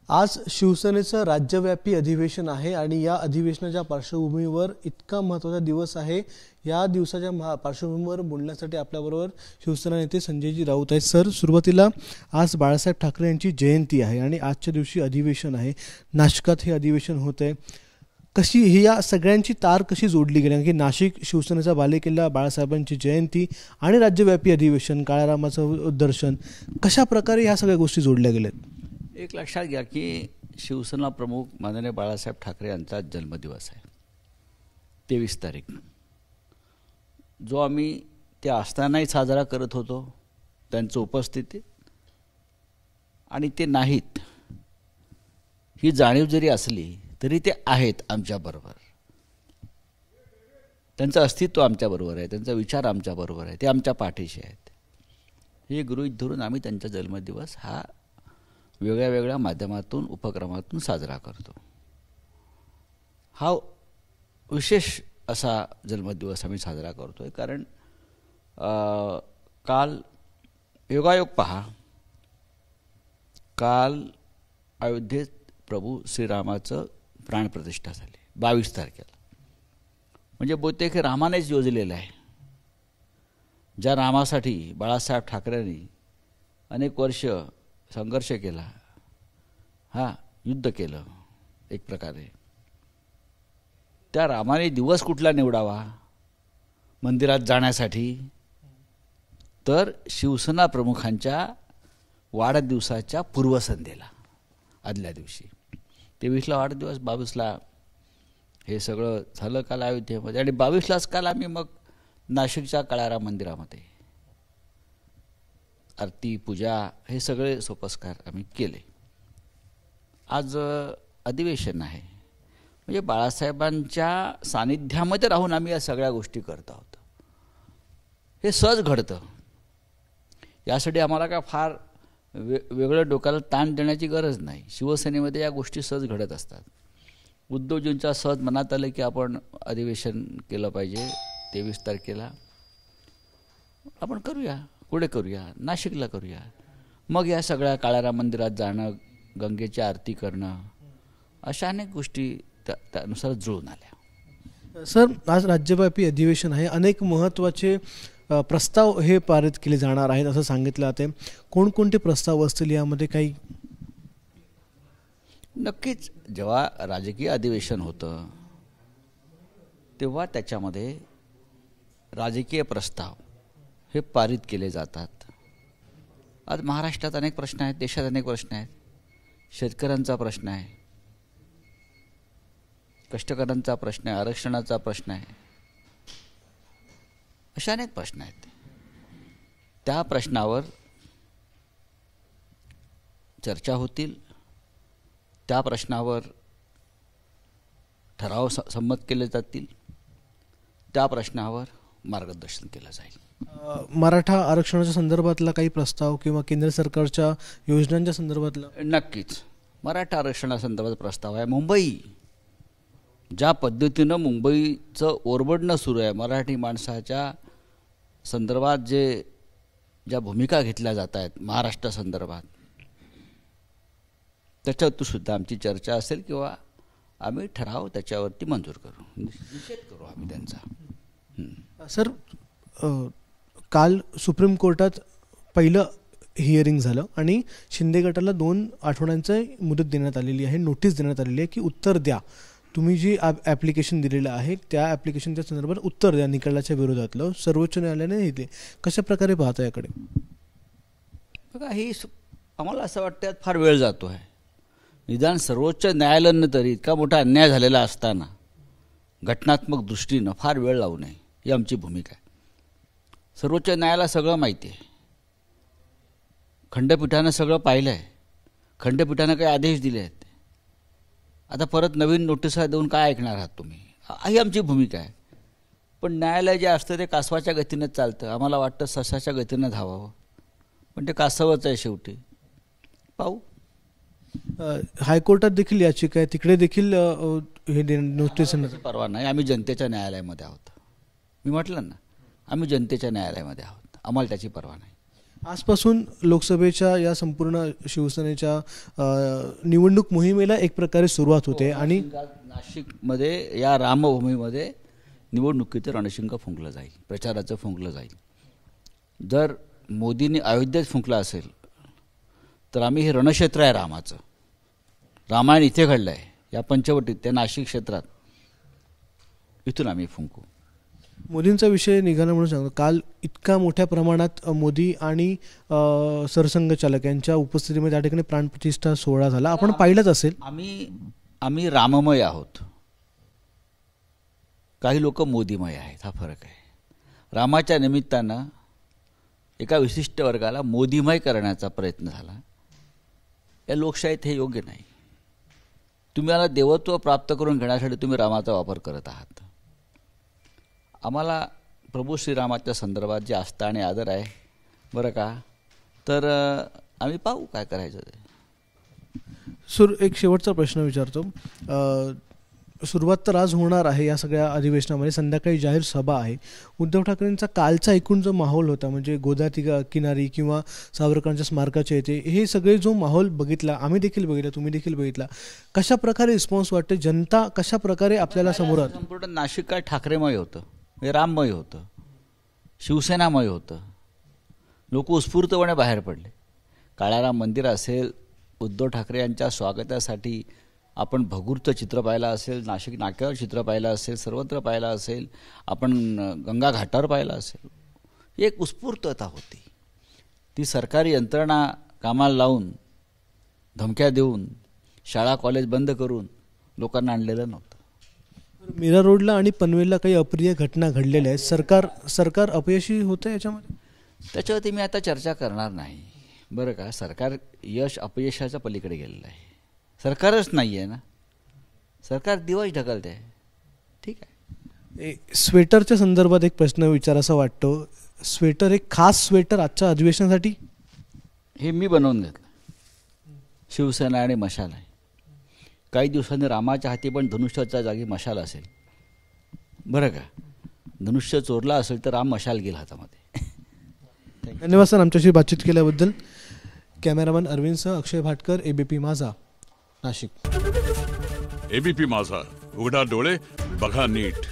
आज शिवसेनेचं राज्यव्यापी अधिवेशन आहे आणि या अधिवेशनाच्या पार्श्वभूमीवर इतका महत्त्वाचा दिवस आहे। या दिवसाच्या पार्श्वभूमीवर बोलण्यासाठी आपल्याबरोबर शिवसेना नेते संजयजी राऊत आहेत। सर, सुरुवातीला आज बाळासाहेब ठाकरे यांची जयंती आहे आणि आजच्या दिवशी अधिवेशन आहे। नाशिकात हे अधिवेशन होत आहे। कशी ही या सगळ्यांची तार कशी जोडली गेली की नाशिक शिवसेनेचा बालेकिल्ला, बाळासाहेबांची जयंती आणि राज्यव्यापी अधिवेशन, काळारामाचं दर्शन, कशा प्रकारे ह्या सगळ्या गोष्टी जोडल्या गेल्यात? एक लक्षात घ्या की शिवसेना प्रमुख माननीय बाळासाहेब ठाकरे यांचा जन्मदिवस आहे 23 तारीख, जो आम्ही ते असतानाही साजरा करत होतो त्यांच्या उपस्थितीत, आणि ते नाहीत ही जाणीव जरी असली तरी ते आहेत आमच्याबरोबर। त्यांचं अस्तित्व आमच्याबरोबर आहे, त्यांचा विचार आमच्याबरोबर आहे, ते आमच्या पाठीशी आहेत। हे गृहीत धरून आम्ही त्यांचा जन्मदिवस हा वेगळ्या वेगळ्या माध्यमातून उपक्रमातून साजरा करतो। हा विशेष असा जन्मदिवस आम्ही साजरा करतो आहे कारण काल योगायोग पहा, काल अयोध्येत प्रभू श्रीरामाचं प्राणप्रतिष्ठा झाली 22 तारखेला। म्हणजे बहुतेक हे रामानेच योजलेलं आहे। ज्या रामासाठी बाळासाहेब ठाकरेंनी अनेक वर्ष संघर्ष केला, युद्ध केलं एक प्रकारे, त्या रामाने दिवस कुठला निवडावा मंदिरात जाण्यासाठी? तर शिवसेना प्रमुखांच्या वाढदिवसाच्या पूर्वसंध्येला, आदल्या दिवशी 23ला वाढदिवस, 22ला हे सगळं झालं काल अयोध्येमध्ये, आणि 22लाच काल आम्ही मग नाशिकच्या काळाराम मंदिरामध्ये आरती, पूजा हे सगळे सोपस्कार आम्ही केले। आज अधिवेशन आहे, म्हणजे बाळासाहेबांच्या सानिध्यामध्ये राहून आम्ही या सगळ्या गोष्टी करत आहोत। हे सहज घडतं, यासाठी आम्हाला काय फार वेगळं डोक्याला ताण देण्याची गरज नाही। शिवसेनेमध्ये या गोष्टी सहज घडत असतात। उद्धवजींच्या सहज मनात आलं की आपण अधिवेशन केलं पाहिजे 23 तारखेला, आपण करूया, पुढे करूया, नाशिकला करूया। मग या सगळ्या काळाराम मंदिरात जाणं, गंगेची आरती करणं, अशा अनेक गोष्टी त्यानुसार जुळून आल्या। सर, आज राज्यव्यापी अधिवेशन आहे, अनेक महत्त्वाचे प्रस्ताव हे पारित केले जाणार आहेत असं सांगितलं जाते। कोणकोणते प्रस्ताव असतील यामध्ये काही? नक्कीच, जेव्हा राजकीय अधिवेशन होतं तेव्हा त्याच्यामध्ये राजकीय प्रस्ताव हे पारित केले जातात। आज महाराष्ट्रात अनेक प्रश्न आहेत, देशात अनेक प्रश्न आहेत। शेतकऱ्यांचा प्रश्न आहे, कष्टकऱ्यांचा प्रश्न आहे, आरक्षणाचा प्रश्न आहे, अशा अनेक प्रश्न आहेत। त्या प्रश्नावर चर्चा होतील, त्या प्रश्नावर ठराव संमत केले जातील, त्या प्रश्नावर मार्गदर्शन केलं जाईल। मराठा आरक्षणाच्या संदर्भातला काही प्रस्ताव किंवा केंद्र सरकारच्या योजनांच्या संदर्भातला? नक्कीच मराठा आरक्षणासंदर्भात प्रस्ताव आहे। मुंबई, ज्या पद्धतीनं मुंबईचं ओरबडणं सुरू आहे, मराठी माणसाच्या संदर्भात ज्या भूमिका घेतल्या जात आहेत महाराष्ट्रासंदर्भात, त्याच्यावरती सुद्धा आमची चर्चा असेल किंवा आम्ही ठराव त्याच्यावरती मंजूर करू, निषेध करू आम्ही त्यांचा। सर, काल सुप्रीम कोर्टात पहिलं हिअरिंग झालं आणि शिंदे गटाला 2 आठवड्यांची मुदत देण्यात आलेली आहे, नोटीस देण्यात आलेली आहे की उत्तर द्या, तुम्ही जी ॲप्लिकेशन दिलेलं आहे त्या ॲप्लिकेशनच्या संदर्भात उत्तर द्या निकालाच्या विरोधातलं। सर्वोच्च न्यायालयाने हे दिले, कशा प्रकारे पाहता याकडे? बघा, ही आम्हाला असं वाटतं यात फार वेळ जातो आहे। निदान सर्वोच्च न्यायालयानं तरी इतका मोठा अन्याय झालेला असताना घटनात्मक दृष्टीनं फार वेळ लावू नये, ही आमची भूमिका आहे। सर्वोच्च न्यायालयाला सगळं माहिती आहे, खंडपीठानं सगळं पाहिलं आहे, खंडपीठानं काही आदेश दिले आहेत। आता परत नवीन नोटिसा देऊन काय ऐकणार आहात तुम्ही? ही आमची भूमिका आहे। पण न्यायालय जे असतं ते कासवाच्या गतीनं चालतं, आम्हाला वाटतं ससाच्या गतीनं धावावं, पण ते कासवच आहे शेवटी। पाहू। हायकोर्टात देखील याचिका आहे, तिकडे देखील हे नोटीस परवा नाही, आम्ही जनतेच्या न्यायालयामध्ये आहोत। मी म्हटलं ना, आम्ही जनतेच्या न्यायालयामध्ये आहोत, आम्हाला त्याची पर्वा नाही। आजपासून लोकसभेच्या या संपूर्ण शिवसेनेच्या निवडणूक मोहिमेला एक प्रकारे सुरुवात होते आणि नाशिकमध्ये या रामभूमीमध्ये निवडणुकीचं रणशिंग फुंकलं जाईल, प्रचाराचं फुंकलं जाईल. जर मोदींनी अयोध्येत फुंकलं असेल तर आम्ही हे रणक्षेत्र आहे रामाचं, रामायण इथे घडलं आहे या पंचवटीत, त्या नाशिक क्षेत्रात, इथून आम्ही फुंकू. मोदींचा विषय निघाला म्हणून सांगतो, काल इतका मोठ्या प्रमाणात मोदी आणि सरसंघचालक यांच्या उपस्थितीमध्ये त्या ठिकाणी प्राणप्रतिष्ठा सोहळा झाला. आपण पाहिलंच असेल. आम्ही राममय आहोत, काही लोक मोदीमय आहेत, हा फरक आहे. रामाच्या निमित्तानं एका विशिष्ट वर्गाला मोदीमय करण्याचा प्रयत्न झाला. या लोकशाहीत हे योग्य नाही. तुम्हाला देवत्व प्राप्त करून घेण्यासाठी तुम्ही रामाचा वापर करत आहात. आम्हाला प्रभू श्रीरामाच्या संदर्भात जे आस्था आणि आदर आहे बरं का, तर आम्ही पाहू काय करायचं ते. एक शेवटचा प्रश्न विचारतो. सुरुवात तर आज होणार आहे या सगळ्या अधिवेशनामध्ये, संध्याकाळी जाहीर सभा आहे. उद्धव ठाकरेंचा कालचा एकूण जो माहोल होता, म्हणजे गोदा किनारी किंवा सावरकरांच्या स्मारकाच्या येथे, हे सगळे जो माहोल बघितला, आम्ही देखील बघितला, तुम्ही देखील बघितला, कशा प्रकारे रिस्पॉन्स वाटते, जनता कशा प्रकारे आपल्याला समोर आली? संपूर्ण नाशिक काय ठाकरेमय होतं, हे राममय होतं, शिवसेनामय होतं. लोक उत्स्फूर्तपणे बाहेर पडले. काळाराम मंदिर असेल, उद्धव ठाकरे यांच्या स्वागतासाठी आपण भगूरचं चित्र पाहिलं असेल, नाशिक नाक्यावर चित्र पाहिलं असेल, सर्वत्र पाहिलं असेल, आपण गंगा घाटावर पाहिलं असेल. एक उत्स्फूर्तता होती. ती सरकारी यंत्रणा कामाला लावून, धमक्या देऊन, शाळा कॉलेज बंद करून लोकांना आणलेलं नव्हतं. मीरा रोडला आणि पनवेलला काही अप्रिय घटना घडलेल्या आहेत. सरकार अपयशी होतं याच्यामध्ये. त्याच्यावरती मी आता चर्चा करणार नाही बरं का. सरकार यश अपयशाच्या पलीकडे गेलेलं आहे. सरकारच नाही आहे ना, सरकार दिवस ढकलते आहे. ठीक आहे. स्वेटरच्या संदर्भात एक प्रश्न विचारासा वाटतो. स्वेटर, एक खास स्वेटर आजच्या अधिवेशनासाठी हे मी बनवून घेतलं. शिवसेना आणि मशाल आहे. काही दिवसांनी रामाच्या हाती पण धनुष्याच्या जागी मशाल असेल बरं का. धनुष्य चोरला असेल तर राम मशाल घेईल हातामध्ये. धन्यवाद सर आमच्याशी बातचीत केल्याबद्दल. कॅमेरामॅन अरविंदसह अक्षय भाटकर, ABP माझा, नाशिक. ABP माझा, उघडा डोळे बघा नीट.